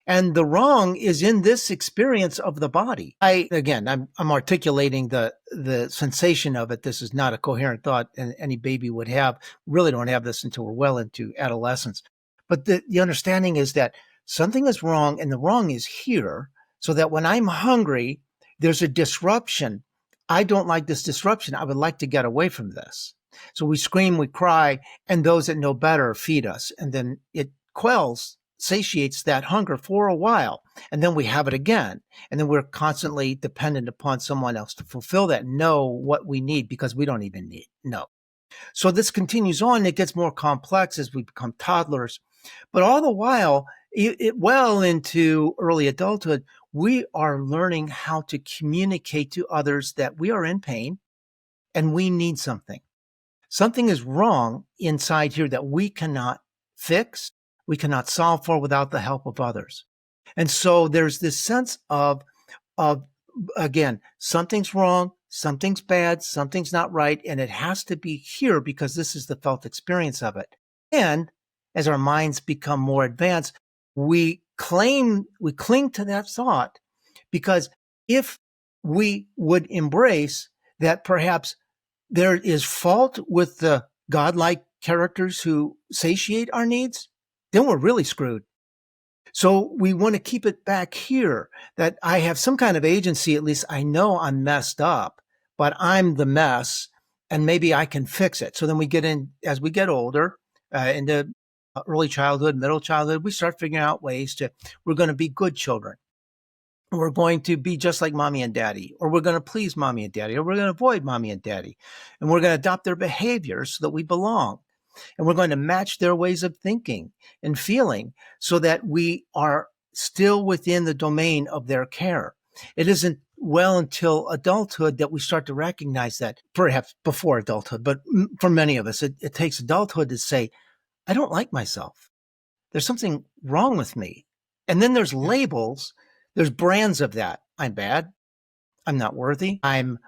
A: And the wrong is in this experience of the body. I'm articulating the sensation of it. This is not a coherent thought any baby would have. We really don't have this until we're well into adolescence. But the understanding is that something is wrong, and the wrong is here, so that when I'm hungry, there's a disruption. I don't like this disruption. I would like to get away from this. So we scream, we cry, and those that know better feed us. And then it satiates that hunger for a while. And then we have it again. And then we're constantly dependent upon someone else to fulfill that, know what we need, because we don't even know. So this continues on. It gets more complex as we become toddlers. But all the while, well into early adulthood, we are learning how to communicate to others that we are in pain and we need something. something is wrong inside here that we cannot fix, we cannot solve for without the help of others. And so there's this sense of again, something's wrong, something's bad, something's not right, and it has to be here because this is the felt experience of it. And as our minds become more advanced, we cling to that thought, because if we would embrace that perhaps there is fault with the godlike characters who satiate our needs, then we're really screwed. So we want to keep it back here, that I have some kind of agency. At least I know I'm messed up, but I'm the mess and maybe I can fix it. So then we get in, as we get older, into early childhood, middle childhood, we start figuring out ways we're going to be good children. We're going to be just like mommy and daddy, or we're going to please mommy and daddy, or we're going to avoid mommy and daddy. And we're going to adopt their behaviors so that we belong. And we're going to match their ways of thinking and feeling so that we are still within the domain of their care. It isn't well until adulthood that we start to recognize that, perhaps before adulthood, but for many of us, it takes adulthood to say, I don't like myself. There's something wrong with me. And then there's labels, there's brands of that. I'm bad. I'm not worthy. I'm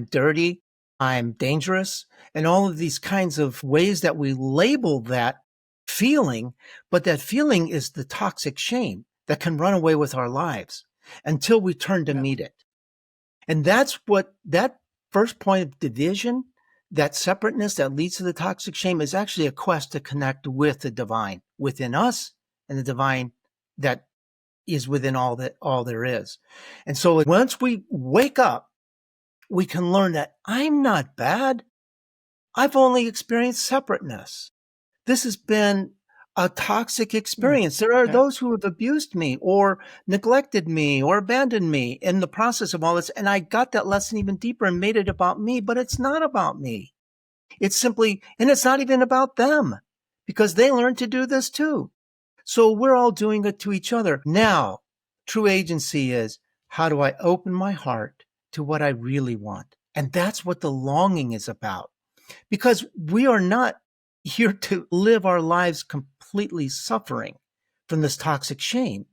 A: dirty. I'm dangerous, and all of these kinds of ways that we label that feeling, but that feeling is the toxic shame that can run away with our lives until we turn to meet it. And that's what that first point of division, that separateness that leads to the toxic shame, is actually a quest to connect with the divine within us and the divine that is within all there is. And so once we wake up, we can learn that I'm not bad. I've only experienced separateness. This has been a toxic experience. There are those who have abused me or neglected me or abandoned me in the process of all this. And I got that lesson even deeper and made it about me, but it's not about me. It's simply, and it's not even about them because they learned to do this too. So we're all doing it to each other. Now, true agency is, how do I open my heart to what I really want? And that's what the longing is about, because we are not here to live our lives completely suffering from this toxic shame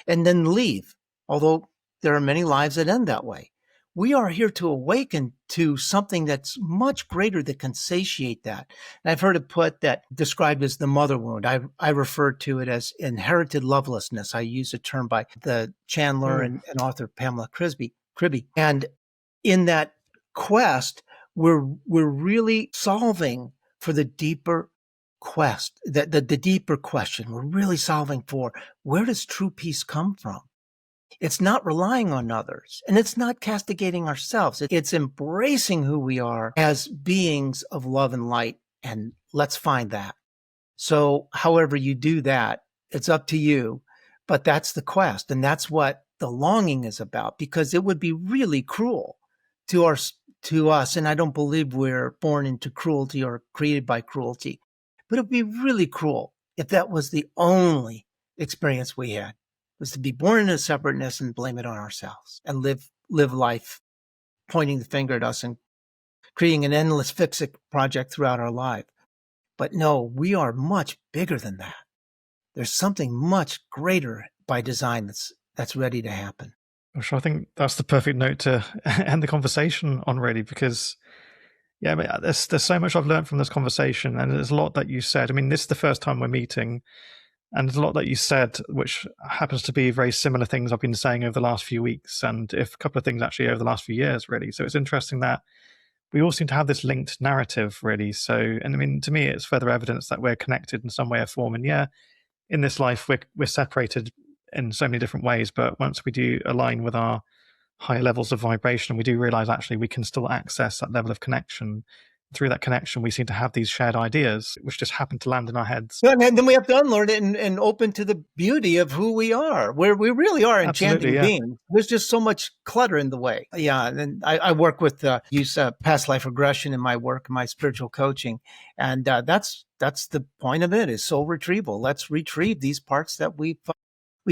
A: and then leave, although there are many lives that end that way. We are here to awaken to something that's much greater that can satiate that. And I've heard it described as the mother wound. I refer to it as inherited lovelessness. I use a term by the Chandler and author Pamela Cribby. And in that quest, we're really solving for the deeper quest, the deeper question. We're really solving for, where does true peace come from? It's not relying on others, and it's not castigating ourselves. It's embracing who we are as beings of love and light, and let's find that. So however you do that, it's up to you, but that's the quest, and that's what the longing is about, because it would be really cruel to us, and I don't believe we're born into cruelty or created by cruelty, but it would be really cruel if that was the only experience we had, was to be born into separateness and blame it on ourselves and live life pointing the finger at us and creating an endless fix-it project throughout our life. But no, we are much bigger than that. There's something much greater by design that's ready to happen.
B: Sure, I think that's the perfect note to end the conversation on, really, because there's so much I've learned from this conversation, and there's a lot that you said. I mean, this is the first time we're meeting, and there's a lot that you said, which happens to be very similar things I've been saying over the last few weeks, and a couple of things actually over the last few years, really. So it's interesting that we all seem to have this linked narrative, really. So, and I mean, to me, it's further evidence that we're connected in some way or form. And yeah, in this life, we're separated in so many different ways, but once we do align with our higher levels of vibration, we do realize actually we can still access that level of connection. Through that connection, we seem to have these shared ideas, which just happen to land in our heads.
A: And then we have to unlearn it and open to the beauty of who we are, where we really are enchanting beings. There's just so much clutter in the way. Yeah, and I work with use past life regression in my work, my spiritual coaching, and that's the point of it, is soul retrieval. Let's retrieve these parts that we've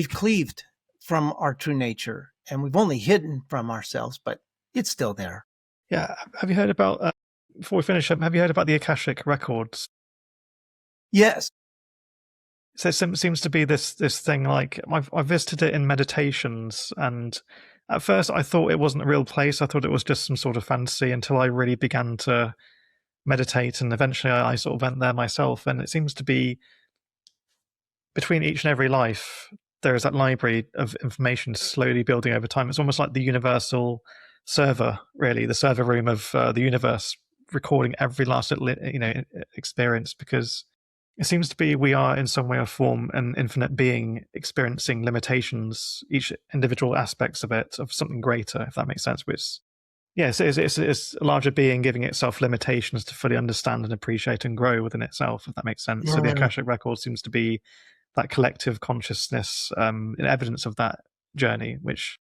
A: cleaved from our true nature, and we've only hidden from ourselves, but it's still there.
B: Yeah, have you heard about before we finish up, have you heard about the Akashic records?
A: Yes.
B: So it seems to be this thing, like I've visited it in meditations, and at first I thought it wasn't a real place. I thought it was just some sort of fantasy until I really began to meditate, and eventually I sort of went there myself. And it seems to be between each and every life, there is that library of information slowly building over time. It's almost like the universal server, really, the server room of the universe, recording every last little experience, because it seems to be we are in some way or form an infinite being experiencing limitations, each individual aspects of it, of something greater, if that makes sense. Which, yes, it's a larger being giving itself limitations to fully understand and appreciate and grow within itself, if that makes sense. So the Akashic Record seems to be that collective consciousness, evidence of that journey, which,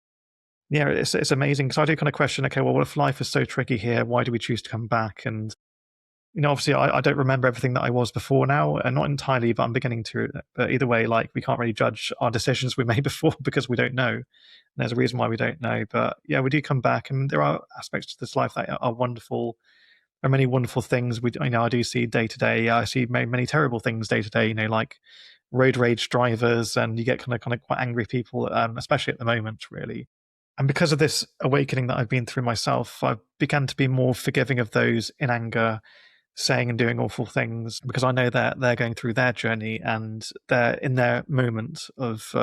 B: yeah, it's amazing. Because I do kind of question, okay, well, what if life is so tricky here? Why do we choose to come back? And obviously I don't remember everything that I was before now, and not entirely, but I'm beginning to. But either way, like, we can't really judge our decisions we made before because we don't know. And there's a reason why we don't know. But yeah, we do come back, and there are aspects to this life that are wonderful. There are many wonderful things I do see day to day. I see many terrible things day to day. Like road rage drivers, and you get kind of quite angry people, especially at the moment, really. And because of this awakening that I've been through myself, I've begun to be more forgiving of those in anger, saying and doing awful things, because I know that they're going through their journey and they're in their moment of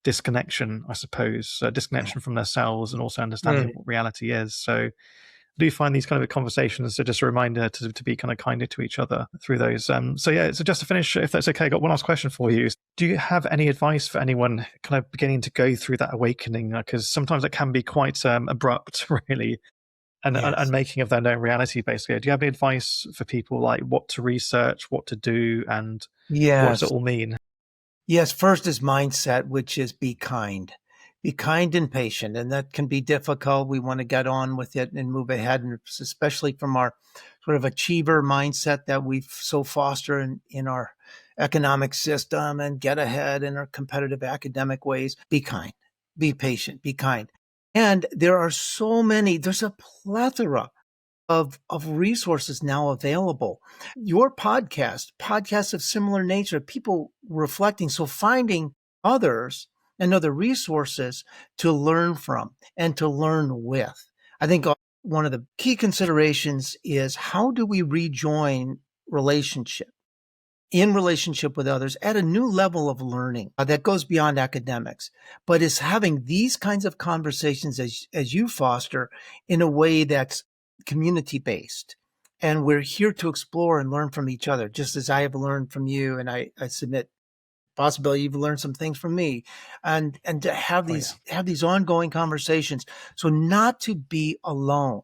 B: disconnection, I suppose, disconnection from themselves, and also understanding what reality is. So I do find these kind of conversations are just a reminder to be kind of kinder to each other through those. So yeah, so just to finish, if that's okay, I got one last question for you. Do you have any advice for anyone kind of beginning to go through that awakening? Because sometimes it can be quite abrupt, really. And making of their own reality, basically. Do you have any advice for people, like what to research, what to do, and what does it all mean?
A: Yes, first is mindset, which is be kind. Be kind and patient, and that can be difficult. We want to get on with it and move ahead, and especially from our sort of achiever mindset that we so foster in our economic system, and get ahead in our competitive academic ways. Be kind, be patient, be kind. And there are there's a plethora of resources now available. Your podcasts of similar nature, people reflecting, so finding others and other resources to learn from and to learn with. I think one of the key considerations is, how do we rejoin relationship with others at a new level of learning that goes beyond academics, but is having these kinds of conversations as you foster, in a way that's community-based. And we're here to explore and learn from each other, just as I have learned from you, and I submit possibility you've learned some things from me, and to have these ongoing conversations. So not to be alone,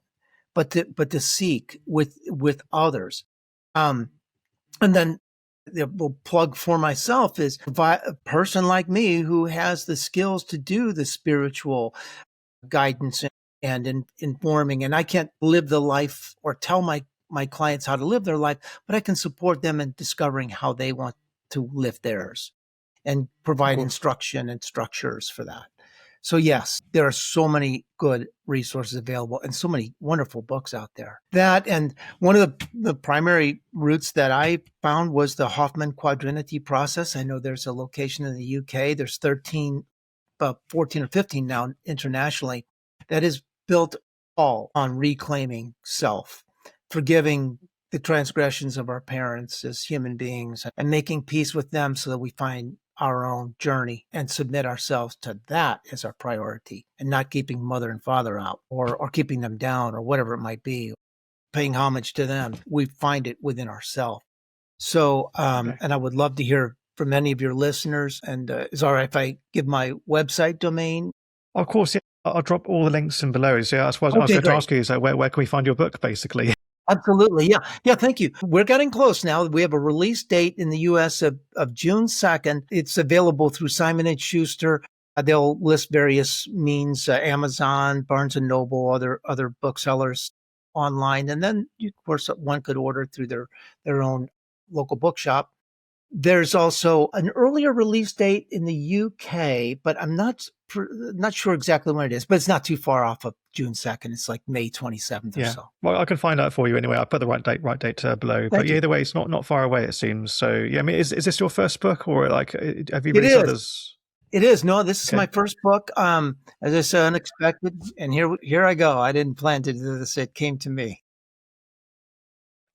A: but to seek with others. And then the plug for myself is a person like me who has the skills to do the spiritual guidance and informing. And I can't live the life or tell my clients how to live their life, but I can support them in discovering how they want to live theirs, and provide instruction and structures for that. So yes, there are so many good resources available and so many wonderful books out there. That, and one of the primary routes that I found was the Hoffman Quadrinity process. I know there's a location in the UK. There's about 14 or 15 now internationally, that is built all on reclaiming self, forgiving the transgressions of our parents as human beings, and making peace with them so that we find our own journey and submit ourselves to that as our priority, and not keeping mother and father out, or keeping them down, or whatever it might be, paying homage to them. We find it within ourselves. So, and I would love to hear from any of your listeners. And is it all right if I give my website domain?
B: Of course, yeah. I'll drop all the links in below. So that's what I was going to ask you. So where can we find your book, basically?
A: Absolutely. Yeah. Yeah. Thank you. We're getting close now. We have a release date in the US of June 2nd. It's available through Simon & Schuster. They'll list various means, Amazon, Barnes & Noble, other booksellers online. And then, of course, one could order through their own local bookshop. There's also an earlier release date in the UK, but I'm not sure exactly when it is, but it's not too far off of June 2nd. It's like May 27th or
B: Yeah.
A: so.
B: Well, I can find out for you anyway. I'll put the right date below. But
A: Thank you.
B: either way, it's not far away, it seems. So yeah, I mean, is this your first book, or like have you
A: It
B: released
A: is.
B: others?
A: It is. No, this is
B: Okay.
A: my first book. As I said, unexpected, and here I go. I didn't plan to do this. It came to me.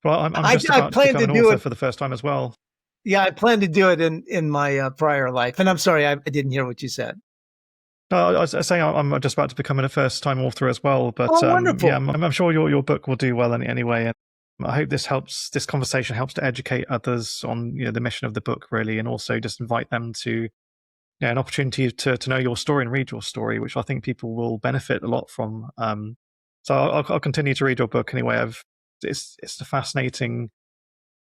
B: Well, I'm just
A: I
B: about to
A: planned
B: become
A: to
B: an
A: do
B: author
A: it.
B: for the first time as well.
A: Yeah, I planned to do it in my prior life. And I'm sorry, I didn't hear what you said.
B: No, I was saying I'm just about to become a first-time author as well. But
A: Oh, wonderful.
B: yeah, I'm sure your book will do well anyway. And I hope this conversation helps to educate others on the mission of the book, really, and also just invite them to an opportunity to know your story and read your story, which I think people will benefit a lot from. So I'll continue to read your book anyway. It's a fascinating.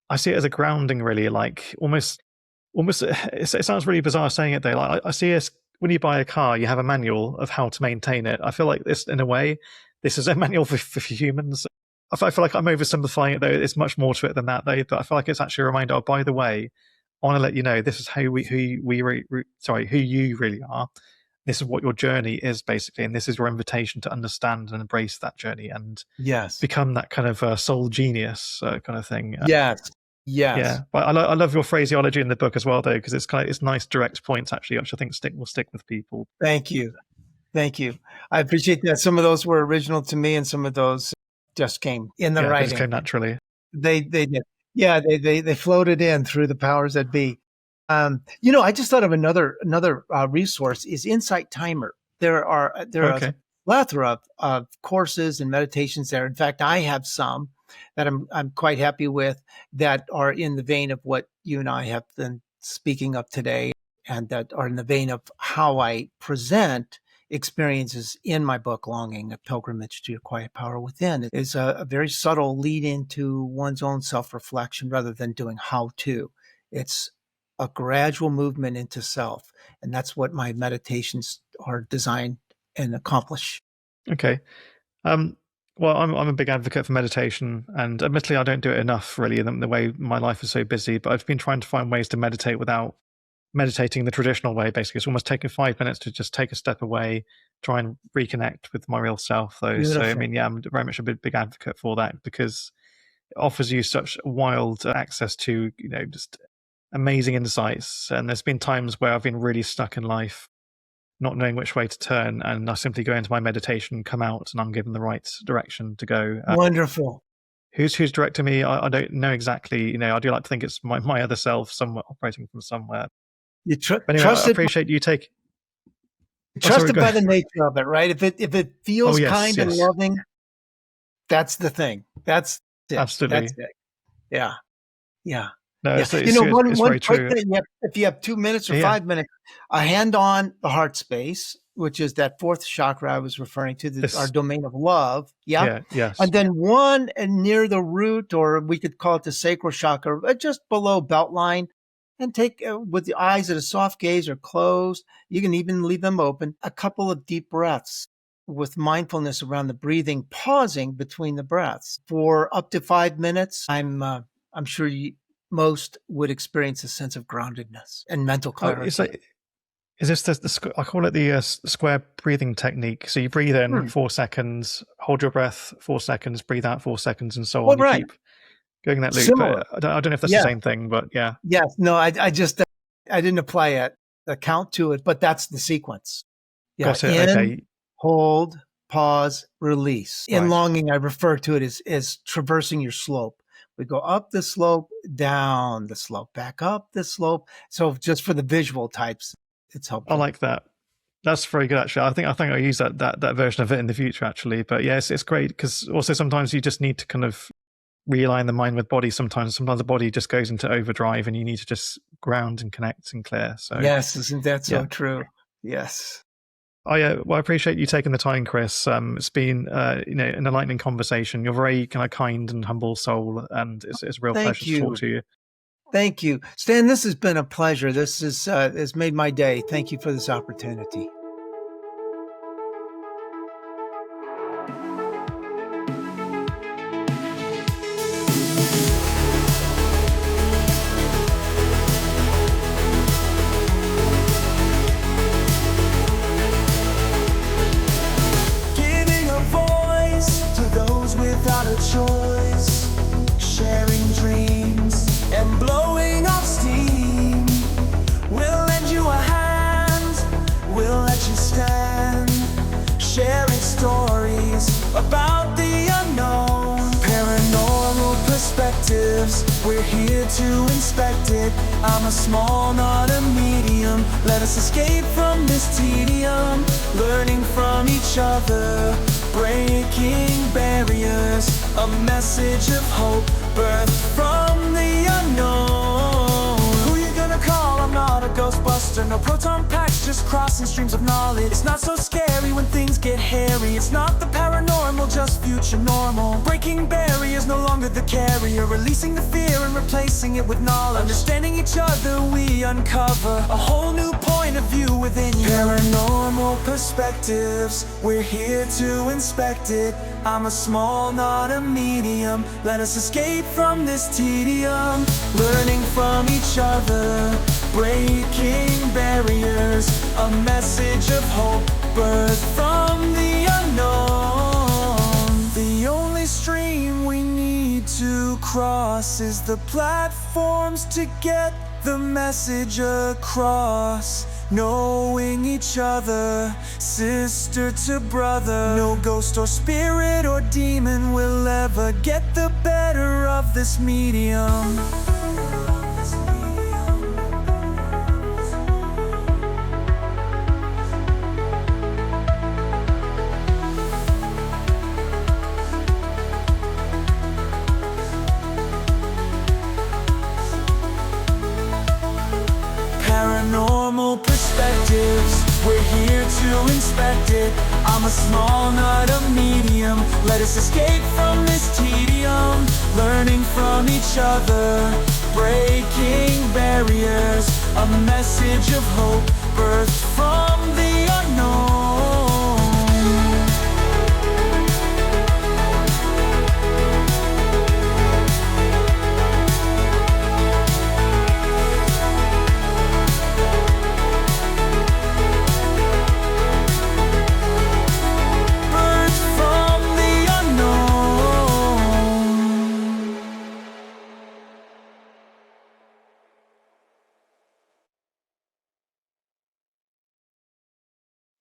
B: I see it as a grounding, really, like almost. It sounds really bizarre saying it though. Like I see it when you buy a car, you have a manual of how to maintain it. I feel like this, in a way, this is a manual for humans. I feel like I'm oversimplifying it though. It's much more to it than that though. But I feel like it's actually a reminder. Oh, by the way, I want to let you know this is who you really are. This is what your journey is basically, and this is your invitation to understand and embrace that journey and become that kind of soul genius kind of thing.
A: Yes.
B: Yeah, but I love your phraseology in the book as well, though, because it's nice direct points actually, which I think will stick with people.
A: Thank you. I appreciate that. Some of those were original to me, and some of those just came in the writing.
B: They just came naturally.
A: They did. Yeah, they floated in through the powers that be. I just thought of another resource is Insight Timer. There are a plethora of courses and meditations there. In fact, I have some that I'm quite happy with that are in the vein of what you and I have been speaking of today, and that are in the vein of how I present experiences in my book, Longing, A Pilgrimage to Your Quiet Power Within. It is a very subtle lead into one's own self-reflection rather than doing how to. It's a gradual movement into self. And that's what my meditations are designed and accomplish.
B: Okay. Well, I'm a big advocate for meditation, and admittedly, I don't do it enough, really, the way my life is so busy. But I've been trying to find ways to meditate without meditating the traditional way. Basically, it's almost taking 5 minutes to just take a step away, try and reconnect with my real self. Though,
A: Beautiful.
B: So I mean, yeah, I'm very much a big advocate for that because it offers you such wild access to just amazing insights. And there's been times where I've been really stuck in life, not knowing which way to turn, and I simply go into my meditation, come out, and I'm given the right direction to go.
A: Wonderful.
B: Who's directing me? I don't know exactly. I do like to think it's my other self somewhere operating from somewhere.
A: You
B: anyway, I appreciate you take.
A: Trusted by the nature of it, right? If it feels kind and loving, that's the thing. That's it.
B: Absolutely.
A: That's it. Yeah.
B: No,
A: it's
B: one
A: quick thing, if you have 2 minutes or 5 minutes, a hand on the heart space, which is that fourth chakra I was referring to, our domain of love. Yeah.
B: Yes.
A: And then one near the root, or we could call it the sacral chakra, just below belt line, and take with the eyes at a soft gaze or closed. You can even leave them open. A couple of deep breaths with mindfulness around the breathing, pausing between the breaths for up to 5 minutes. I'm sure most would experience a sense of groundedness and mental clarity.
B: Is this I call it the square breathing technique? So you breathe in 4 seconds, hold your breath 4 seconds, breathe out 4 seconds, and so on. You keep going that loop.
A: Similar.
B: I don't know if that's the same thing, but yeah.
A: Yes. No, I didn't apply a count to it, but that's the sequence. Yeah.
B: Got it. Okay.
A: Hold, pause, release. In Longing, I refer to it as traversing your slope. We go up the slope, down the slope, back up the slope. So just for the visual types, it's helpful.
B: I like that. That's very good, actually. I think I'll use that version of it in the future, actually. But yes, it's great because also sometimes you just need to kind of realign the mind with body. Sometimes the body just goes into overdrive, and you need to just ground and connect and clear. So
A: yes, isn't that so true? Yes.
B: I appreciate you taking the time, Chris. It's been an enlightening conversation. You're very kind and humble soul, and it's a real pleasure to talk to you.
A: Thank you, Stan. This has been a pleasure. This has made my day. Thank you for this opportunity.
C: here to inspect it. I'm a small, not a medium. Let us escape from this tedium, learning from each other, breaking barriers, a message of hope, birthed from the unknown. Who you gonna call? I'm not a ghostbuster, no proton packs, just crossing streams of knowledge. It's not so scary when things get hairy. It's not the paranormal, just future normal. Breaking barriers, no longer the carrier, releasing the fear and replacing it with knowledge. Understanding each other, we uncover a whole new point of view within you. Paranormal perspectives, we're here to inspect it. I'm a small, not a medium. Let us escape from this tedium, learning from each other, breaking barriers, a message of hope, birthed from the unknown. The only stream we need to cross is the platforms to get the message across. Knowing each other, sister to brother. No ghost or spirit or demon will ever get the better of this medium. Paranormal perspectives, we're here to inspect it. I'm a small, not a medium. Let us escape from this tedium, learning from each other, breaking barriers, a message of hope, birthed from